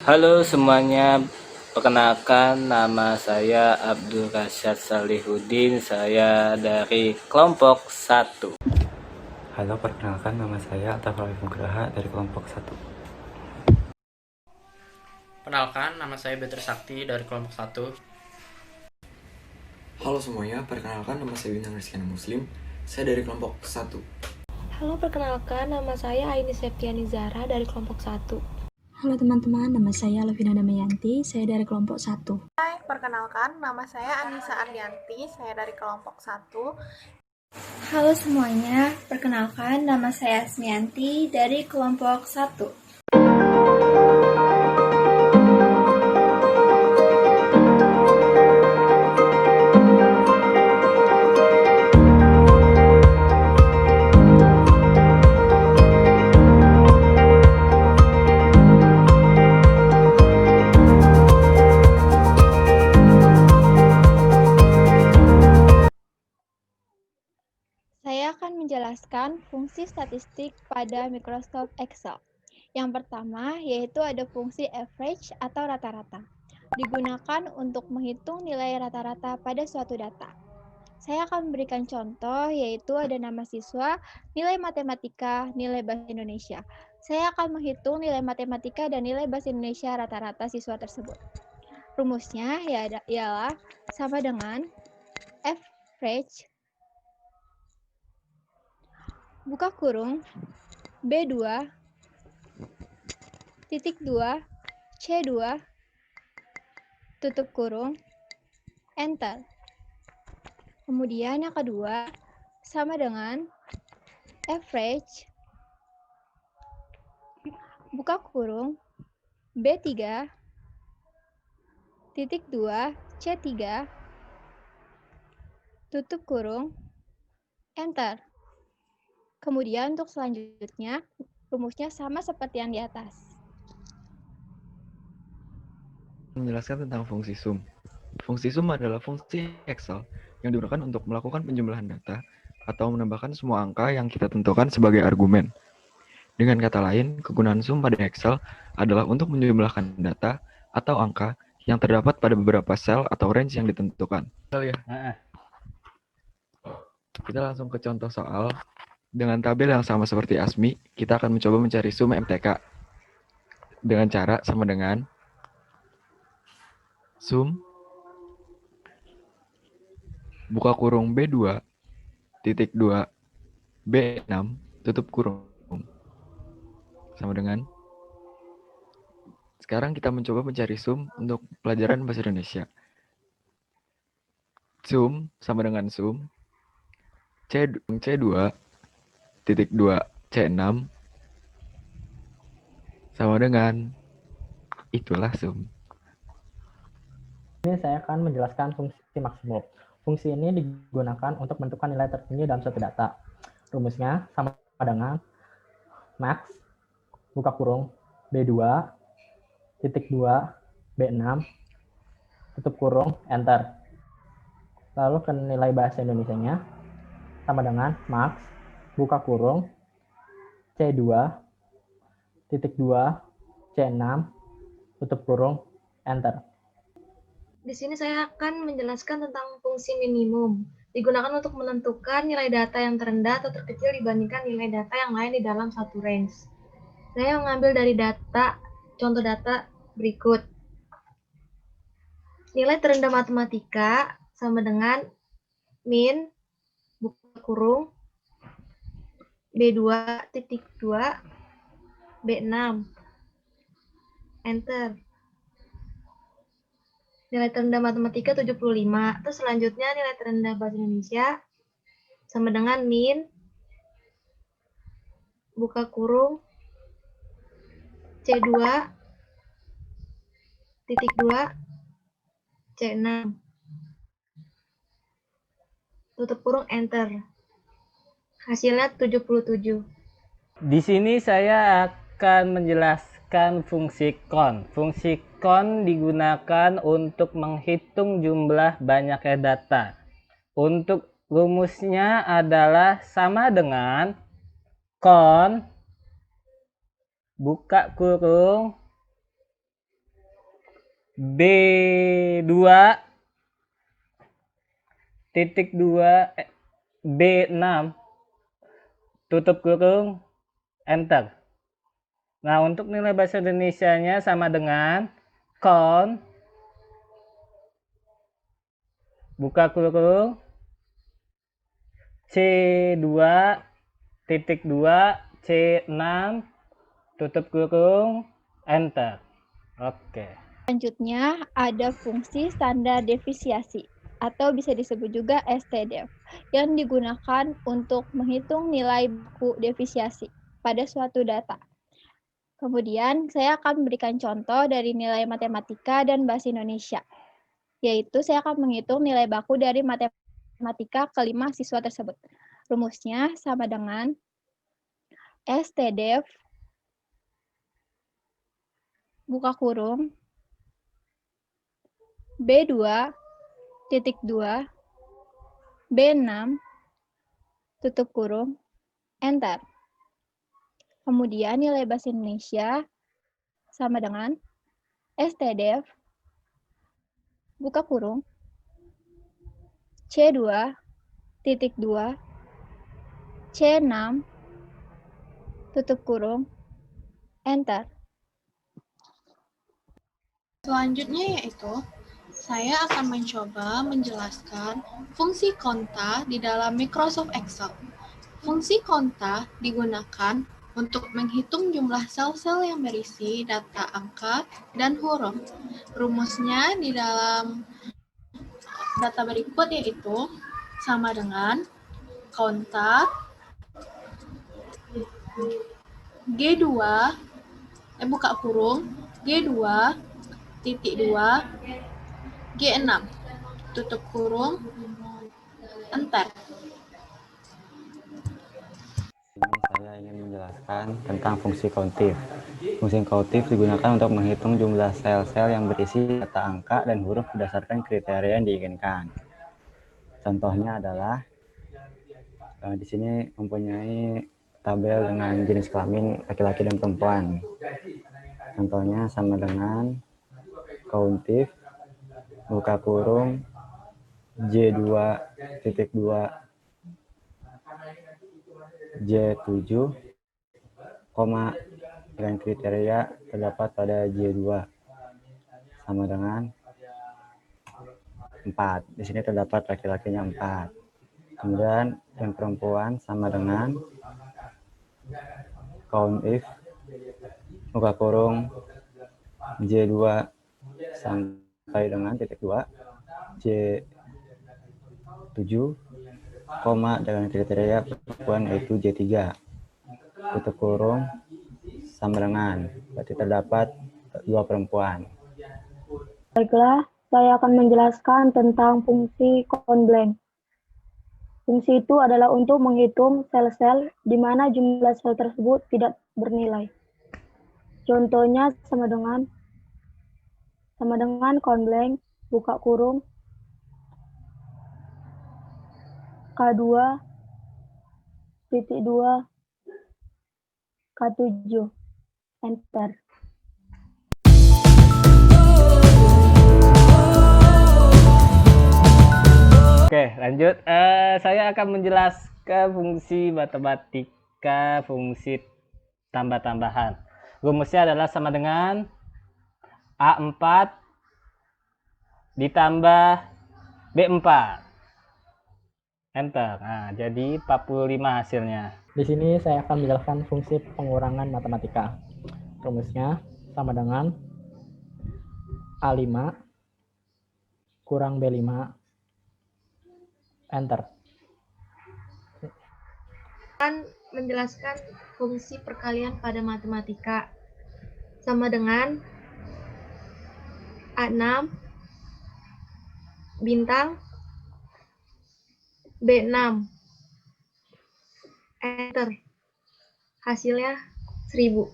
Halo semuanya, perkenalkan nama saya Abdul Rasyad Salihudin, saya dari kelompok 1. Halo, perkenalkan nama saya Atta Nugraha dari kelompok 1. Perkenalkan, nama saya Better Sakti dari kelompok 1. Halo semuanya, perkenalkan nama saya Bintang Rizkyana Muslim, saya dari kelompok 1. Halo, perkenalkan nama saya Aini Septiani Zara dari kelompok 1. Halo teman-teman, nama saya Lovina Damayanti, saya dari kelompok 1. Hai, perkenalkan nama saya Anissa Ardianti, saya dari kelompok 1. Halo semuanya, perkenalkan nama saya Asmianti dari kelompok 1. Saya akan menjelaskan fungsi statistik pada Microsoft Excel. Yang pertama yaitu ada fungsi average atau rata-rata. Digunakan untuk menghitung nilai rata-rata pada suatu data. Saya akan memberikan contoh yaitu ada nama siswa, nilai matematika, nilai bahasa Indonesia. Saya akan menghitung nilai matematika dan nilai bahasa Indonesia rata-rata siswa tersebut. Rumusnya ialah sama dengan average buka kurung B2 titik 2 C2 tutup kurung enter. Kemudian yang kedua sama dengan average buka kurung B3 titik 2 C3 tutup kurung enter. Kemudian untuk selanjutnya, rumusnya sama seperti yang di atas. Menjelaskan tentang fungsi sum. Fungsi sum adalah fungsi Excel yang digunakan untuk melakukan penjumlahan data atau menambahkan semua angka yang kita tentukan sebagai argumen. Dengan kata lain, kegunaan sum pada Excel adalah untuk menjumlahkan data atau angka yang terdapat pada beberapa sel atau range yang ditentukan. Kita langsung ke contoh soal. Dengan tabel yang sama seperti Asmi, kita akan mencoba mencari sum MTK dengan cara sama dengan sum buka kurung B2 titik 2 B6 tutup kurung sama dengan. Sekarang kita mencoba mencari sum untuk pelajaran bahasa Indonesia. Sum sama dengan sum C2 titik 2 C6 sama dengan, itulah sum. Ini saya akan menjelaskan fungsi maksimum. Fungsi ini digunakan untuk menentukan nilai tertinggi dalam suatu data. Rumusnya sama dengan max buka kurung B2 titik 2 B6 tutup kurung enter. Lalu ke nilai bahasa Indonesianya sama dengan max buka kurung C2 titik 2 C6 tutup kurung enter. Di sini saya akan menjelaskan tentang fungsi minimum. Digunakan untuk menentukan nilai data yang terendah atau terkecil dibandingkan nilai data yang lain di dalam satu range. Saya mengambil dari contoh data berikut. Nilai terendah matematika sama dengan min buka kurung B2 titik 2 B6 enter. Nilai terendah matematika 75. Terus selanjutnya nilai terendah bahasa Indonesia sama dengan min buka kurung C2 titik 2 C6 tutup kurung enter. Hasilnya 77. Di sini saya akan menjelaskan fungsi count. Fungsi count digunakan untuk menghitung jumlah banyaknya data. Untuk rumusnya adalah sama dengan count buka kurung B2 titik 2 B6 tutup kurung enter. Nah, untuk nilai bahasa Indonesianya sama dengan kon buka kurung C2 titik 2 C6 tutup kurung enter. Oke. Selanjutnya ada fungsi standar defisiasi atau bisa disebut juga STDEF yang digunakan untuk menghitung nilai baku defisiasi pada suatu data. Kemudian saya akan memberikan contoh dari nilai matematika dan bahasa Indonesia, yaitu saya akan menghitung nilai baku dari matematika kelima siswa tersebut. Rumusnya sama dengan STDEF buka kurung B2 titik 2 B6 tutup kurung enter. Kemudian nilai bahasa Indonesia sama dengan STDEF buka kurung C2 titik 2 C6 tutup kurung enter. Selanjutnya yaitu, saya akan mencoba menjelaskan fungsi konta di dalam Microsoft Excel. Fungsi konta digunakan untuk menghitung jumlah sel-sel yang berisi data angka dan huruf. Rumusnya di dalam data berikut yaitu sama dengan konta G2 buka kurung G2 titik 2 G6 tutup kurung enter. Ini saya ingin menjelaskan tentang fungsi countif. Fungsi countif digunakan untuk menghitung jumlah sel-sel yang berisi data angka dan huruf berdasarkan kriteria yang diinginkan. Contohnya adalah di sini mempunyai tabel dengan jenis kelamin laki-laki dan perempuan. Contohnya sama dengan countif buka kurung J2 titik 2 J7, koma dengan kriteria terdapat pada J2 sama dengan 4. Di sini terdapat laki-lakinya 4. Kemudian yang perempuan sama dengan countif buka kurung J2 sampai dengan titik 2 J7, koma dengan kriteria perempuan yaitu J3 tutup kurung sama dengan, berarti terdapat 2 perempuan. Baiklah, saya akan menjelaskan tentang fungsi count blank. Fungsi itu adalah untuk menghitung sel-sel di mana jumlah sel tersebut tidak bernilai. Contohnya sama dengan count blank buka kurung K2 titik 2 K7 enter. Oke, lanjut. Saya akan menjelaskan fungsi matematika, fungsi tambah-tambahan. Rumusnya adalah sama dengan A4 ditambah B4. Enter. Nah, jadi 45 hasilnya. Di sini saya akan menjelaskan fungsi pengurangan matematika. Rumusnya sama dengan A5 kurang B5 enter. Akan menjelaskan fungsi perkalian pada matematika sama dengan A6 bintang B6 enter. Hasilnya 1000.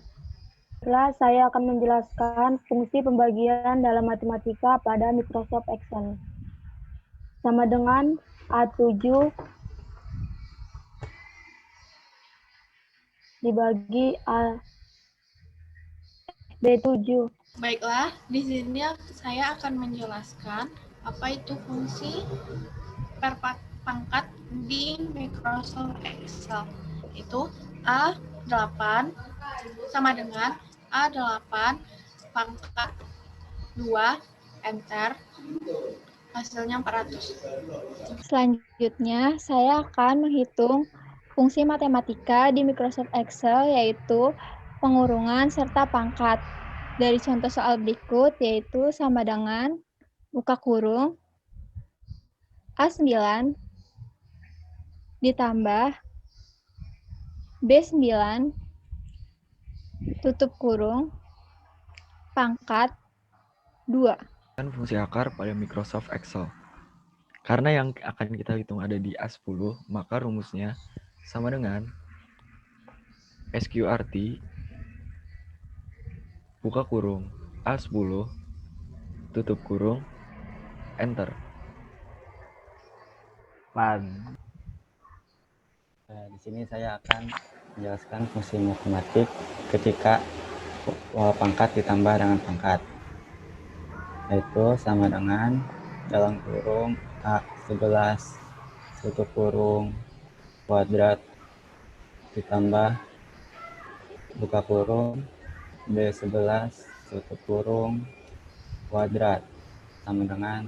Setelah saya akan menjelaskan fungsi pembagian dalam matematika pada Microsoft Excel. Sama dengan A7 dibagi B7 Baiklah, di sini saya akan menjelaskan apa itu fungsi pangkat di Microsoft Excel. Itu A8 sama dengan A8 pangkat 2 enter, hasilnya 400. Selanjutnya, saya akan menghitung fungsi matematika di Microsoft Excel, yaitu pengurungan serta pangkat. Dari contoh soal berikut, yaitu sama dengan buka kurung A9 ditambah B9 tutup kurung pangkat 2. Kan fungsi akar pada Microsoft Excel. Karena yang akan kita hitung ada di A10, maka rumusnya sama dengan SQRT buka kurung A10 tutup kurung enter. Di sini saya akan menjelaskan fungsi matematik ketika pangkat ditambah dengan pangkat, yaitu sama dengan dalam kurung A11 tutup kurung kuadrat ditambah buka kurung B11 tutup kurung kuadrat sama dengan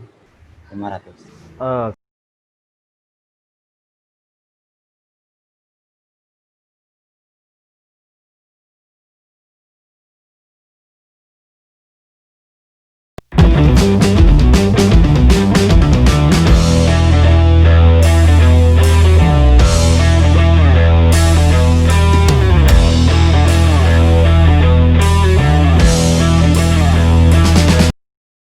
500.